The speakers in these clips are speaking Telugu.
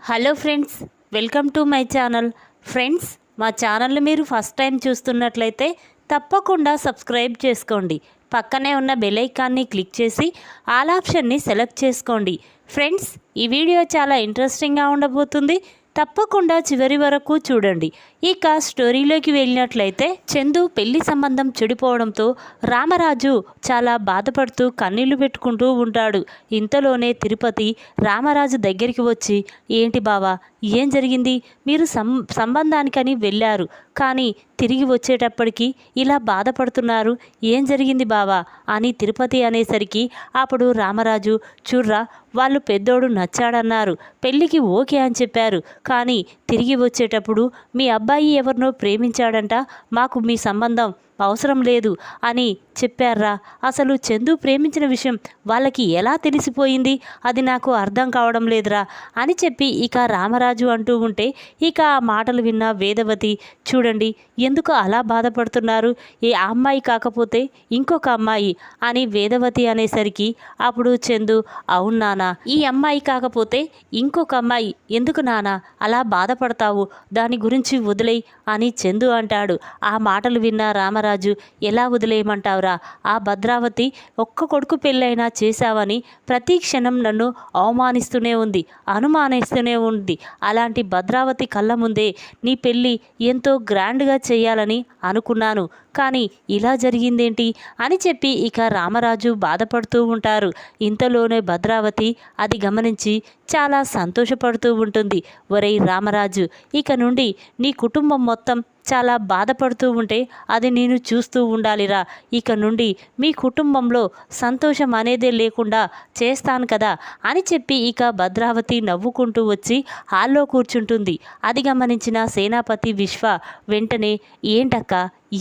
Hello friends, welcome to my channel. Friends, మా ఛానల్ని మీరు ఫస్ట్ టైం చూస్తున్నట్లయితే తప్పకుండా సబ్స్క్రైబ్ చేసుకోండి. పక్కనే ఉన్న బెల్ ఐకాన్ని క్లిక్ చేసి ఆల్ ఆప్షన్ని సెలెక్ట్ చేసుకోండి. ఫ్రెండ్స్, ఈ వీడియో చాలా ఇంట్రెస్టింగ్గా ఉండబోతుంది. తప్పకుండా చివరి వరకు చూడండి. ఇక స్టోరీలోకి వెళ్ళినట్లయితే, చందు పెళ్లి సంబంధం చెడిపోవడంతో రామరాజు చాలా బాధపడుతూ కన్నీళ్లు పెట్టుకుంటూ ఉంటాడు. ఇంతలోనే తిరుపతి రామరాజు దగ్గరికి వచ్చి, ఏంటి బావా, ఏం జరిగింది? మీరు సంబంధానికని వెళ్ళారు, కానీ తిరిగి వచ్చేటప్పటికి ఇలా బాధపడుతున్నారు. ఏం జరిగింది బావా అని తిరుపతి అనేసరికి, అప్పుడు రామరాజు, చూడ్రా, వాళ్ళు పెద్దోడు నచ్చాడన్నారు, పెళ్ళికి ఓకే అని చెప్పారు, కానీ తిరిగి వచ్చేటప్పుడు మీ అబ్బాయి ఎవరినో ప్రేమించాడంట, మాకు మీ సంబంధం అవసరం లేదు అని చెప్పారా. అసలు చందు ప్రేమించిన విషయం వాళ్ళకి ఎలా తెలిసిపోయింది? అది నాకు అర్థం కావడం లేదురా అని చెప్పి ఇక రామరాజు అంటూ ఉంటే, ఇక ఆ మాటలు విన్న వేదవతి, చూడండి ఎందుకు అలా బాధపడుతున్నారు, ఏ అమ్మాయి కాకపోతే ఇంకొక అమ్మాయి అని వేదవతి అనేసరికి, అప్పుడు చందు, అవును నాన్న, ఈ అమ్మాయి కాకపోతే ఇంకొక అమ్మాయి ఎందుకు నాన్న అలా బాధపడతావు, దాని గురించి వదిలేయ్ అని చందు అంటాడు. ఆ మాటలు విన్న రామరాజు, ఎలా వదిలేయమంటావురా, ఆ భద్రావతి ఒక్క కొడుకు పెళ్ళైనా చేశావని ప్రతి క్షణం నన్ను అవమానిస్తూనే ఉంది, అనుమానిస్తూనే ఉంది. అలాంటి భద్రావతి కళ్ళ ముందే నీ పెళ్ళి ఎంతో గ్రాండ్గా చేయాలని అనుకున్నాను, కానీ ఇలా జరిగిందేంటి అని చెప్పి ఇక రామరాజు బాధపడుతూ ఉంటారు. ఇంతలోనే భద్రావతి అది గమనించి చాలా సంతోషపడుతూ ఉంటుంది. ఒరేయ్ రామరాజు, ఇక నుండి నీ కుటుంబం మొత్తం చాలా బాధపడుతూ ఉంటే అది నేను చూస్తూ ఉండాలిరా. ఇక నుండి మీ కుటుంబంలో సంతోషం అనేదే లేకుండా చేస్తాను కదా అని చెప్పి ఇక భద్రావతి నవ్వుకుంటూ వచ్చి హాల్లో కూర్చుంటుంది. అది గమనించిన సేనాపతి విశ్వ వెంటనే, ఏంటక్క,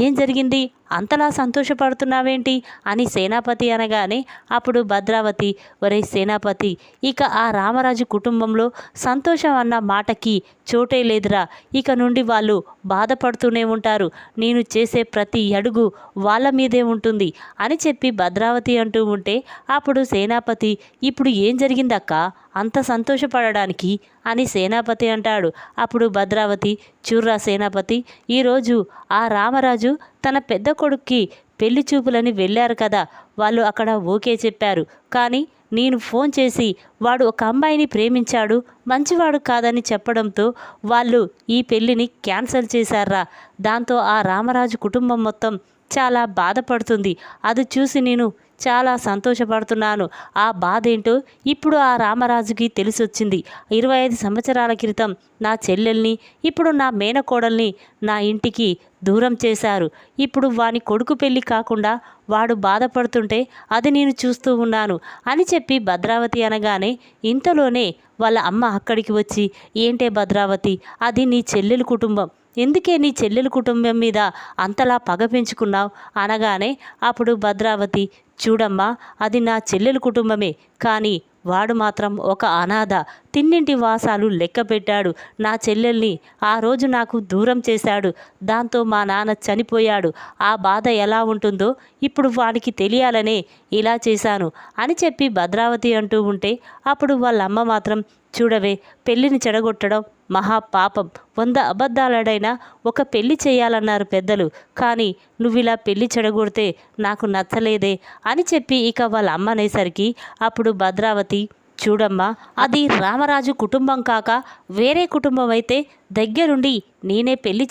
ఏం జరిగింది, అంతలా సంతోషపడుతున్నావేంటి అని సేనాపతి అనగానే, అప్పుడు భద్రావతి, ఒరే సేనాపతి, ఇక ఆ రామరాజు కుటుంబంలో సంతోషం అన్న మాటకి చోటే లేదురా. ఇక నుండి వాళ్ళు బాధపడుతూనే ఉంటారు, నేను చేసే ప్రతి అడుగు వాళ్ళ మీదే ఉంటుంది అని చెప్పి భద్రావతి అంటూ ఉంటే, అప్పుడు సేనాపతి, ఇప్పుడు ఏం జరిగిందక్క అంత సంతోషపడడానికి అని సేనాపతి అంటాడు. అప్పుడు భద్రావతి, చూర్రా సేనాపతి, ఈరోజు ఆ రామరాజు తన పెద్ద కొడుక్కి పెళ్లి చూపులని వెళ్ళారు కదా, వాళ్ళు అక్కడ ఓకే చెప్పారు, కానీ నేను ఫోన్ చేసి వాడు ఒక అమ్మాయిని ప్రేమించాడు, మంచివాడు కాదని చెప్పడంతో వాళ్ళు ఈ పెళ్ళిని క్యాన్సిల్ చేశారా. దాంతో ఆ రామరాజు కుటుంబం మొత్తం చాలా బాధపడుతుంది. అది చూసి నేను చాలా సంతోషపడుతున్నాను. ఆ బాధ ఏంటో ఇప్పుడు ఆ రామరాజుకి తెలిసొచ్చింది. 25 సంవత్సరాల క్రితం నా చెల్లెల్ని, ఇప్పుడు నా మేనకోడల్ని నా ఇంటికి దూరం చేశారు. ఇప్పుడు వాని కొడుకు పెళ్ళి కాకుండా వాడు బాధపడుతుంటే అది నేను చూస్తూ ఉన్నాను అని చెప్పి భద్రావతి అనగానే, ఇంతలోనే వాళ్ళ అమ్మ అక్కడికి వచ్చి, ఏంటే భద్రావతి, అది నీ చెల్లెలు కుటుంబం, ఎందుకే నీ చెల్లెలు కుటుంబం మీద అంతలా పగ పెంచుకున్నావు అనగానే, అప్పుడు భద్రావతి, చూడమ్మా, అది నా చెల్లెలు కుటుంబమే, కానీ వాడు మాత్రం ఒక అనాథ, తిన్నింటి వాసాలు లెక్క పెట్టాడు. నా చెల్లెల్ని ఆ రోజు నాకు దూరం చేశాడు, దాంతో మా నాన్న చనిపోయాడు. ఆ బాధ ఎలా ఉంటుందో ఇప్పుడు వాడికి తెలియాలనే ఇలా చేశాను అని చెప్పి భద్రావతి అంటూ ఉంటే, అప్పుడు వాళ్ళ అమ్మ మాత్రం, చూడవే, పెళ్ళిని చెడగొట్టడం మహాపాపం, 100 అబద్ధాలడైనా ఒక పెళ్లి చేయాలన్నారు పెద్దలు, కానీ నువ్విలా పెళ్లి చెడగొడితే నాకు నచ్చలేదే అని చెప్పి ఇక వాళ్ళ అమ్మ అనేసరికి, అప్పుడు భద్రావతి, చూడమ్మా, అది రామరాజు కుటుంబం కాక వేరే కుటుంబం అయితే దగ్గరుండి నేనే పెళ్లి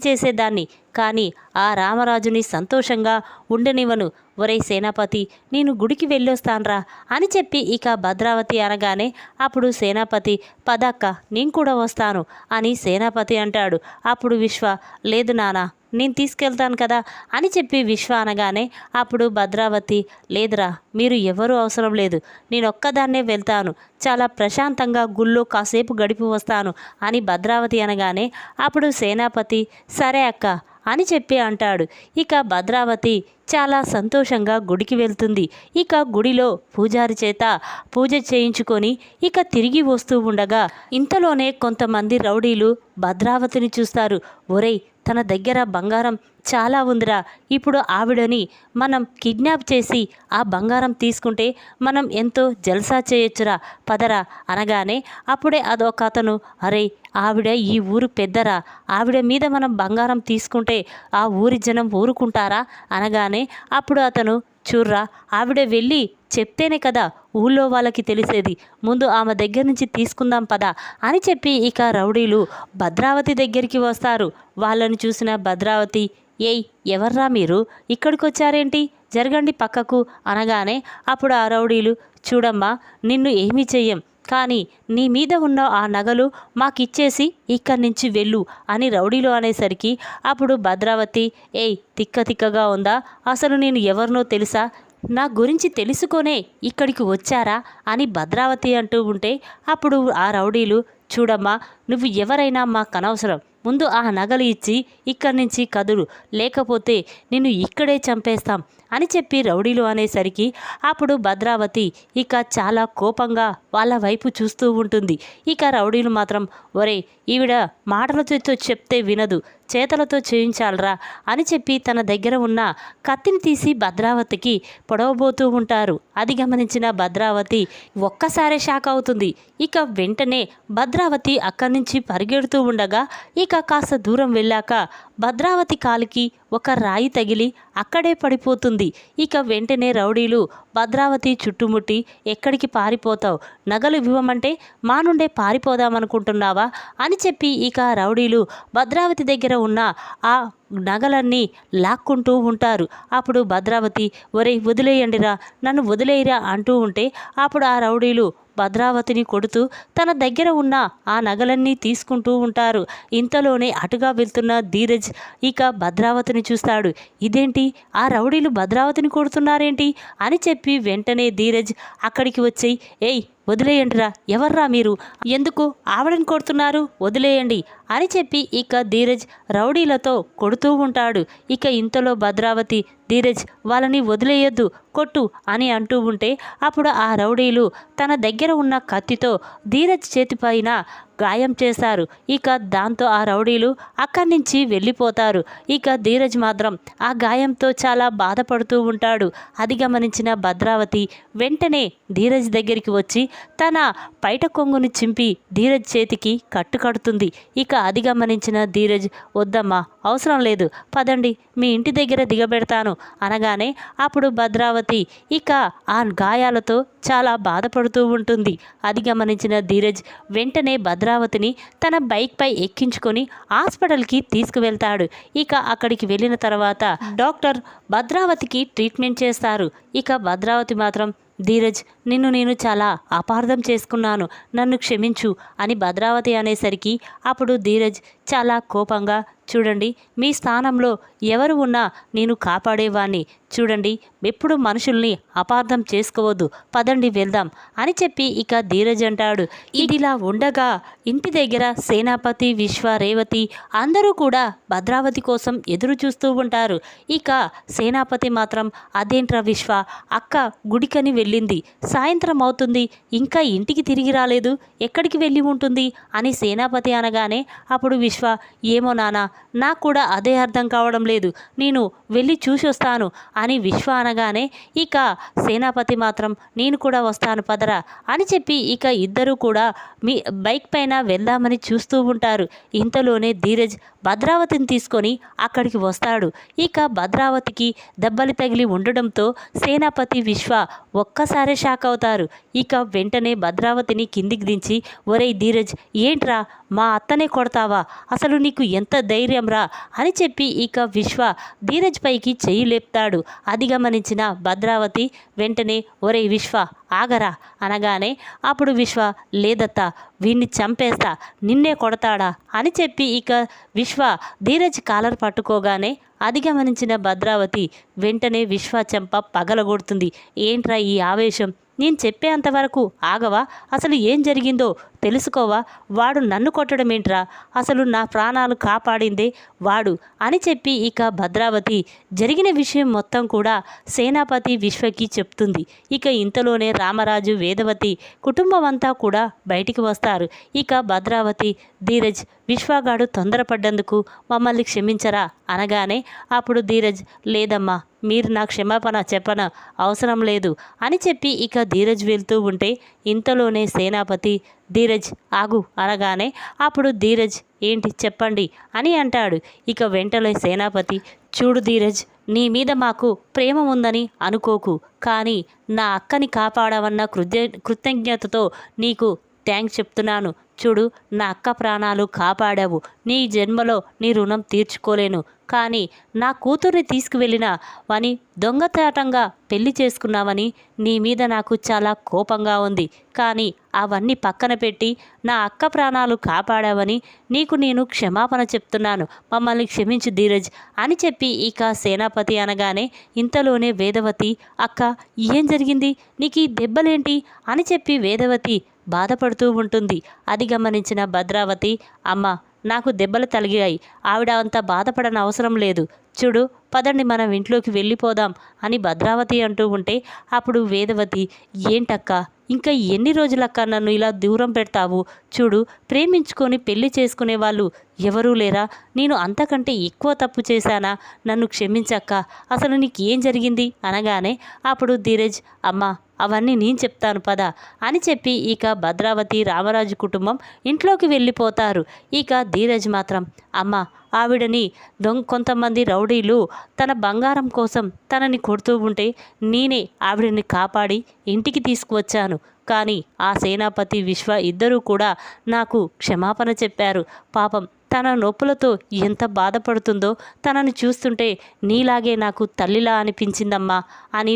చేసేదాన్ని, కానీ ఆ రామరాజుని సంతోషంగా ఉండనివ్వను. ఒరే సేనాపతి, నేను గుడికి వెళ్ళొస్తాన్రా అని చెప్పి ఇక భద్రావతి అనగానే, అప్పుడు సేనాపతి, పదక్క, నేను కూడా వస్తాను అని సేనాపతి అంటాడు. అప్పుడు విశ్వ, లేదు నానా, నేను తీసుకెళ్తాను కదా అని చెప్పి విశ్వ అనగానే, అప్పుడు భద్రావతి, లేదురా, మీరు ఎవరూ అవసరం లేదు, నేను ఒక్కదాన్నే వెళ్తాను, చాలా ప్రశాంతంగా గుళ్ళో కాసేపు గడిపి వస్తాను అని భద్రావతి అనగానే, అప్పుడు సేనాపతి, సరే అక్క అని చెప్పి అంటాడు. ఇక భద్రావతి చాలా సంతోషంగా గుడికి వెళ్తుంది. ఇక గుడిలో పూజారి చేత పూజ చేయించుకొని ఇక తిరిగి వస్తూ ఉండగా, ఇంతలోనే కొంతమంది రౌడీలు భద్రావతిని చూస్తారు. ఒరేయ్, తన దగ్గర బంగారం చాలా ఉందిరా, ఇప్పుడు ఆవిడని మనం కిడ్నాప్ చేసి ఆ బంగారం తీసుకుంటే మనం ఎంతో జల్సా చేయొచ్చురా, పదరా అనగానే అప్పుడే అదొక అతను, అరే ఆవిడ ఈ ఊరు పెద్దరా, ఆవిడ మీద మనం బంగారం తీసుకుంటే ఆ ఊరి జనం ఊరుకుంటారా అనగానే అప్పుడు అతను, చూర్రా ఆవిడ వెళ్ళి చెప్తేనే కదా ఊళ్ళో వాళ్ళకి తెలిసేది, ముందు ఆమె దగ్గర నుంచి తీసుకుందాం పదా అని చెప్పి ఇక రౌడీలు భద్రావతి దగ్గరికి వస్తారు. వాళ్ళని చూసిన భద్రావతి, ఏయ్ ఎవర్రా మీరు, ఇక్కడికి వచ్చారేంటి, జరగండి పక్కకు అనగానే అప్పుడు ఆ రౌడీలు, చూడమ్మా నిన్ను ఏమీ చెయ్యం, కానీ నీ మీద ఉన్న ఆ నగలు మాకిచ్చేసి ఇక్కడి నుంచి వెళ్ళు అని రౌడీలు అనేసరికి అప్పుడు భద్రావతి, ఏయ్ తిక్కగా ఉందా, అసలు నేను ఎవరినో తెలుసా, నా గురించి తెలుసుకొనే ఇక్కడికి వచ్చారా అని భద్రావతి అంటూ ఉంటే అప్పుడు ఆ రౌడీలు, చూడమ్మా నువ్వు ఎవరైనా మాకు అనవసరం, ముందు ఆ నగలు ఇచ్చి ఇక్కడి నుంచి కదులు, లేకపోతే నిన్ను ఇక్కడే చంపేస్తాం అని చెప్పి రౌడీలు అనేసరికి అప్పుడు భద్రావతి ఇక చాలా కోపంగా వాళ్ళ వైపు చూస్తూ ఉంటుంది. ఇక రౌడీలు మాత్రం, ఒరే ఈవిడ మాటలతో చెప్తే వినదు, చేతలతో చేయించాలరా అని చెప్పి తన దగ్గర ఉన్న కత్తిని తీసి భద్రావతికి పొడవబోతూ ఉంటారు. అది గమనించిన భద్రావతి ఒక్కసారే షాక్ అవుతుంది. ఇక వెంటనే భద్రావతి అక్కడి నుంచి పరిగెడుతూ ఉండగా ఇక కాస్త దూరం వెళ్ళాక భద్రావతి కాలికి ఒక రాయి తగిలి అక్కడే పడిపోతుంది. ఇక వెంటనే రౌడీలు భద్రావతి చుట్టుముట్టి, ఎక్కడికి పారిపోతావు, నగలు ఇవ్వమంటే మా నుండే పారిపోదామనుకుంటున్నావా అని చెప్పి ఇక రౌడీలు భద్రావతి దగ్గర ఉన్న ఆ నగలన్నీ లాక్కుంటూ ఉంటారు. అప్పుడు భద్రావతి, ఒరే వదిలేయండిరా, నన్ను వదిలేయరా అంటూ ఉంటే అప్పుడు ఆ రౌడీలు భద్రావతిని కొడుతూ తన దగ్గర ఉన్న ఆ నగలన్నీ తీసుకుంటూ ఉంటారు. ఇంతలోనే అటుగా వెళ్తున్న ధీరజ్ ఇక భద్రావతిని చూస్తాడు. ఇదేంటి, ఆ రౌడీలు భద్రావతిని కొడుతున్నారేంటి అని చెప్పి వెంటనే ధీరజ్ అక్కడికి వచ్చి, ఏయ్ వదిలేయండిరా, ఎవర్రా మీరు, ఎందుకు ఆవిడని కొడుతున్నారు, వదిలేయండి అని చెప్పి ఇక ధీరజ్ రౌడీలతో కొడుతూ ఉంటాడు. ఇక ఇంతలో భద్రావతి, ధీరజ్ వాళ్ళని వదిలేయొద్దు, కొట్టు అని అంటూ ఉంటే అప్పుడు ఆ రౌడీలు తన దగ్గర ఉన్న కత్తితో ధీరజ్ చేతిపైన గాయం చేశారు. ఇక దాంతో ఆ రౌడీలు అక్కడి నుంచి వెళ్ళిపోతారు. ఇక ధీరజ్ మాత్రం ఆ గాయంతో చాలా బాధపడుతూ ఉంటాడు. అది గమనించిన భద్రావతి వెంటనే ధీరజ్ దగ్గరికి వచ్చి తన పైట కొంగుని చింపి ధీరజ్ చేతికి కట్టుకడుతుంది. ఇక అది గమనించిన ధీరజ్, వద్దమ్మా అవసరం లేదు, పదండి మీ ఇంటి దగ్గర దిగబెడతాను అనగానే అప్పుడు భద్రావతి ఇక ఆ గాయాలతో చాలా బాధపడుతూ ఉంటుంది. అది గమనించిన ధీరజ్ వెంటనే భద్రావతిని తన బైక్పై ఎక్కించుకొని హాస్పిటల్కి తీసుకువెళ్తాడు. ఇక అక్కడికి వెళ్ళిన తర్వాత డాక్టర్ భద్రావతికి ట్రీట్మెంట్ చేస్తారు. ఇక భద్రావతి మాత్రం, ధీరజ్ నిన్ను నేను చాలా అపార్థం చేసుకున్నాను, నన్ను క్షమించు అని భద్రావతి అనేసరికి అప్పుడు ధీరజ్ చాలా కోపంగా, చూడండి మీ స్థానంలో ఎవరు ఉన్నా నేను కాపాడేవాణ్ణి, చూడండి ఎప్పుడు మనుషుల్ని అపార్థం చేసుకోవద్దు, పదండి వెళ్దాం అని చెప్పి ఇక ధీరజ్ అంటాడు. ఇదిలా ఉండగా ఇంటి దగ్గర సేనాపతి, విశ్వ, రేవతి అందరూ కూడా భద్రావతి కోసం ఎదురు చూస్తూ ఉంటారు. ఇక సేనాపతి మాత్రం, అదేంట్రా విశ్వ, అక్క గుడికని వెళ్ళింది, సాయంత్రం అవుతుంది, ఇంకా ఇంటికి తిరిగి రాలేదు, ఎక్కడికి వెళ్ళి ఉంటుంది అని సేనాపతి అనగానే అప్పుడు విశ్వ, ఏమో నానా నాకు కూడా అదే అర్థం కావడం లేదు, నేను వెళ్ళి చూసి వస్తాను అని విశ్వ అనగానే ఇక సేనాపతి మాత్రం, నేను కూడా వస్తాను పదరా అని చెప్పి ఇక ఇద్దరు కూడా మీ బైక్ పైన వెళ్దామని చూస్తూ ఉంటారు. ఇంతలోనే ధీరజ్ భద్రావతిని తీసుకొని అక్కడికి వస్తాడు. ఇక భద్రావతికి దెబ్బలు తగిలి ఉండడంతో సేనాపతి, విశ్వ ఒక్కసారే షాక్ అవుతారు. ఇక వెంటనే భద్రావతిని కిందికి దించి, ఒరేయ్ ధీరజ్ ఏంట్రా మా అత్తనే కొడతావా, అసలు నీకు ఎంత ధైర్యం రా అని చెప్పి ఇక విశ్వ ధీరజ్ పైకి చెయ్యి లేపుతాడు. అది గమనించిన భద్రావతి వెంటనే, ఒరేయ్ విశ్వ ఆగరా అనగానే అప్పుడు విశ్వ, లేదత్తా వీణ్ణి చంపేస్తా, నిన్నే కొడతాడా అని చెప్పి ఇక విశ్వ ధీరజ్ కాలర్ పట్టుకోగానే అది గమనించిన భద్రావతి వెంటనే విశ్వ చెంప పగలగొడుతుంది. ఏంట్రా ఈ ఆవేశం, నేను చెప్పేంతవరకు ఆగవా? అసలు ఏం జరిగిందో తెలుసుకోవా? వాడు నన్ను కొట్టడమేంట్రా? అసలు నా ప్రాణాలు కాపాడిందే వాడు అని చెప్పి ఇక భద్రావతి జరిగిన విషయం మొత్తం కూడా సేనాపతి విశ్వకి చెప్తుంది. ఇక ఇంతలోనే రామరాజు, వేదవతి కుటుంబం అంతా కూడా బయటికి వస్తారు. ఇక భద్రావతి, ధీరజ్, విశ్వగాడు తొందరపడ్డందుకు మమ్మల్ని క్షమించరా అనగానే అప్పుడు ధీరజ్, లేదమ్మా, మీరు నా క్షమాపణ చెప్పన అవసరం లేదు అని చెప్పి ఇక ధీరజ్ వెళ్తూ ఉంటే ఇంతలోనే సేనాపతి, ధీరజ్ ఆగు అనగానే అప్పుడు ధీరజ్, ఏంటి చెప్పండి అని అంటాడు. ఇక వెంటనే సేనాపతి, చూడు ధీరజ్, నీ మీద మాకు ప్రేమ ఉందని అనుకోకు, కానీ నా అక్కని కాపాడవన్న కృతజ్ఞతతో నీకు థ్యాంక్స్ చెప్తున్నాను. చూడు, నా అక్క ప్రాణాలు కాపాడావు. నీ జన్మలో నీ రుణం తీర్చుకోలేను. కానీ నా కూతుర్ని తీసుకువెళ్ళిన వని దొంగచాటంగా పెళ్లి చేసుకున్నావని నీ మీద నాకు చాలా కోపంగా ఉంది. కానీ అవన్నీ పక్కన పెట్టి నా అక్క ప్రాణాలు కాపాడావని నీకు నేను క్షమాపణ చెప్తున్నాను. మమ్మల్ని క్షమించు ధీరజ్ అని చెప్పి ఇక సేనాపతి అనగానే ఇంతలోనే వేదవతి, అక్క ఏం జరిగింది? నీకు ఈ దెబ్బలేంటి అని చెప్పి వేదవతి బాధపడుతూ ఉంటుంది. అది గమనించిన భద్రావతి, అమ్మ, నాకు దెబ్బలు తగిలాయి, ఆవిడ అంత బాధపడని అవసరం లేదు. చూడు, పదండి మనం ఇంట్లోకి వెళ్ళిపోదాం అని భద్రావతి అంటూ ఉంటే అప్పుడు వేదవతి, ఏంటక్క, ఇంకా ఎన్ని రోజులక్క నన్ను ఇలా దూరం పెడతావు? చూడు, ప్రేమించుకొని పెళ్లి చేసుకునే వాళ్ళు ఎవరూ లేరా? నేను అంతకంటే ఎక్కువ తప్పు చేశానా? నన్ను క్షమించక్క, అసలు నీకు ఏం జరిగింది అనగానే అప్పుడు ధీరజ్, అమ్మా, అవన్నీ నేను చెప్తాను పద అని చెప్పి ఇక భద్రావతి, రామరాజు కుటుంబం ఇంట్లోకి వెళ్ళిపోతారు. ఇక ధీరజ్ మాత్రం, అమ్మ, ఆవిడని కొంతమంది రౌడీలు తన బంగారం కోసం తనని కొడుతూ ఉంటే నేనే ఆవిడని కాపాడి ఇంటికి తీసుకువచ్చాను. కానీ ఆ సేనాపతి, విశ్వ ఇద్దరూ కూడా నాకు క్షమాపణ చెప్పారు. పాపం తన నొప్పులతో ఎంత బాధపడుతుందో తనని చూస్తుంటే నీలాగే నాకు తల్లిలా అనిపించిందమ్మా అని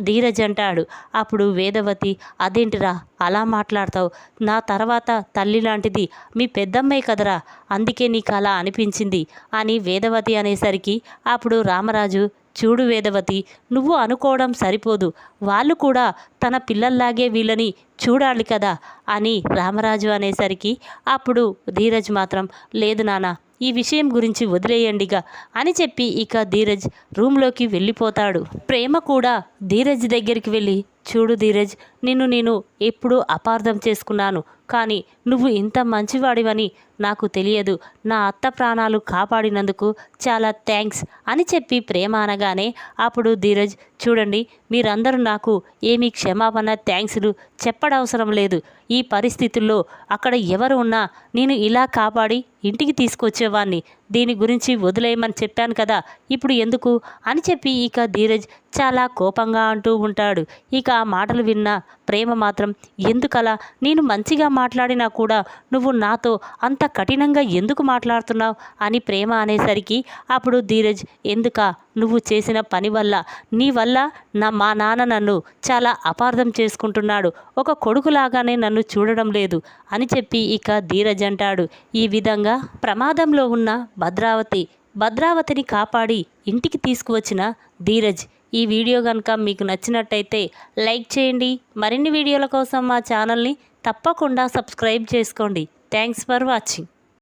ధీరజ్ అంటాడు. అప్పుడు వేదవతి, అదేంటిరా అలా మాట్లాడతావు? నా తర్వాత తల్లి లాంటిది మీ పెద్దమ్మే కదరా, అందుకే నీకు అలా అనిపించింది అని వేదవతి అనేసరికి అప్పుడు రామరాజు, చూడు వేదవతి, నువ్వు అనుకోవడం సరిపోదు, వాళ్ళు కూడా తన పిల్లల్లాగే వీళ్ళని చూడాలి కదా అని రామరాజు అనేసరికి అప్పుడు ధీరజ్ మాత్రం, లేదు నాన్న, ఈ విషయం గురించి వదిలేయండిగా అని చెప్పి ఇక ధీరజ్ రూమ్లోకి వెళ్ళిపోతాడు. ప్రేమ కూడా ధీరజ్ దగ్గరికి వెళ్ళి, చూడు ధీరజ్, నేను ఎప్పుడూ అపార్థం చేసుకున్నాను, కానీ నువ్వు ఇంత మంచివాడివని నాకు తెలియదు. నా అత్త ప్రాణాలు కాపాడినందుకు చాలా థ్యాంక్స్ అని చెప్పి ప్రేమ అనగానే అప్పుడు ధీరజ్, చూడండి, మీరందరూ నాకు ఏమీ క్షమాపణ, థ్యాంక్స్లు చెప్పడవసరం లేదు. ఈ పరిస్థితుల్లో అక్కడ ఎవరు ఉన్నా నేను ఇలా కాపాడి ఇంటికి తీసుకొచ్చేవాడిని. దీని గురించి వదిలేయమని చెప్పాను కదా, ఇప్పుడు ఎందుకు అని చెప్పి ఇక ధీరజ్ చాలా కోపంగా అంటూ ఉంటాడు. ఇక ఆ మాటలు విన్న ప్రేమ మాత్రం, ఎందుకలా? నేను మంచిగా మాట్లాడినా కూడా నువ్వు నాతో అంత కఠినంగా ఎందుకు మాట్లాడుతున్నావు అని ప్రేమ అనేసరికి అప్పుడు ధీరజ్, ఎందుక? నువ్వు చేసిన పని వల్ల, నీ వల్ల మా నాన్న నన్ను చాలా అపార్థం చేసుకుంటున్నాడు, ఒక కొడుకులాగానే నన్ను చూడడం లేదు అని చెప్పి ఇక ధీరజ్ అంటాడు. ఈ విధంగా ప్రమాదంలో ఉన్న భద్రావతిని కాపాడి ఇంటికి తీసుకువచ్చిన ధీరజ్. ఈ వీడియో కనుక మీకు నచ్చినట్టయితే లైక్ చేయండి. మరిన్ని వీడియోల కోసం మా ఛానల్ని తప్పకుండా సబ్స్క్రైబ్ చేసుకోండి. Thanks for watching.